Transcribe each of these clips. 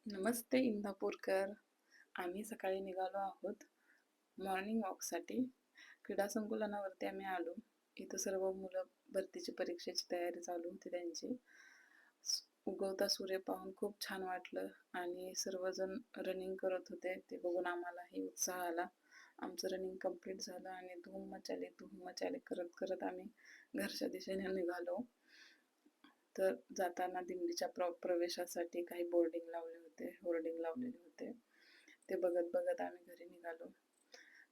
नमस्ते इंदापूरकर. आम्ही सकाळी निघालो आहोत मॉर्निंग वॉकसाठी. क्रीडा संकुलनावरती आम्ही आलो. इथं सर्व मुलं भरतीची परीक्षेची तयारी चालू होती त्यांची. उगवता सूर्य पाहून खूप छान वाटलं आणि सर्वजण रनिंग करत होते. ते बघून आम्हालाही उत्साह आला. आमचं रनिंग कंप्लीट झालं आणि धूम मचाले करत करत आम्ही घरच्या दिशेने निघालो. तर जाताना दिंडीच्या प्रवेशासाठी काही होर्डिंग लावलेले होते. ते बघत बघत आम्ही घरी निघालो.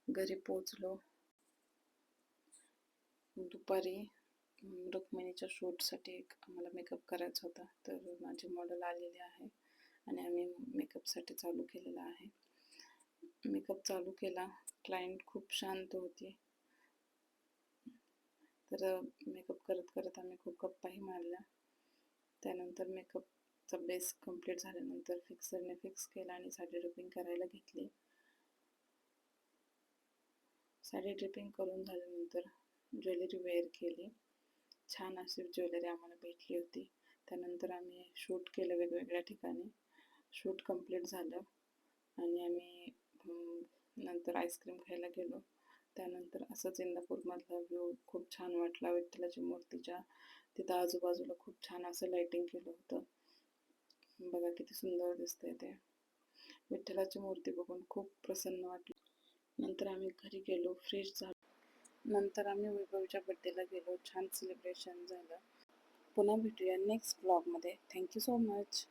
घरी पोचलो. दुपारी रुक्मिणीच्या शूटसाठी आम्हाला मेकअप करायचा होता, तर माझी मॉडेल आलेली आहे आणि आम्ही मेकअपसाठी चालू केलेला आहे. मेकअप चालू केला. क्लायंट खूप शांत होती. तर मेकअप करत करत आम्ही खूप गप्पाही मारल्या. त्यानंतर मेकअपचा बेस कंप्लीट झाल्यानंतर फिक्सरने फिक्स केला आणि साडी ड्रिपिंग करायला घेतली. साडी ड्रिपिंग करून झाल्यानंतर ज्वेलरी वेअर केली. छान अशी ज्वेलरी आम्हाला भेटली होती. त्यानंतर आम्ही शूट केलं वेगवेगळ्या ठिकाणी. शूट कंप्लीट झालं आणि आम्ही नंतर आईस्क्रीम खायला गेलो. त्यानंतर असंच इंदापूरमधला व्ह्यू खूप छान वाटला. विठ्ठलाची मूर्तीच्या तिथं आजूबाजूला खूप छान असं लाईटिंग केलं होतं. बघा किती सुंदर दिसतंय ते. विठ्ठलाची मूर्ती बघून खूप प्रसन्न वाटलं. नंतर आम्ही घरी गेलो, फ्रेश झालो. नंतर आम्ही वैभवच्या बड्डेला गेलो. छान सेलिब्रेशन झालं. पुन्हा भेटूया नेक्स्ट ब्लॉगमध्ये. Thank you so much.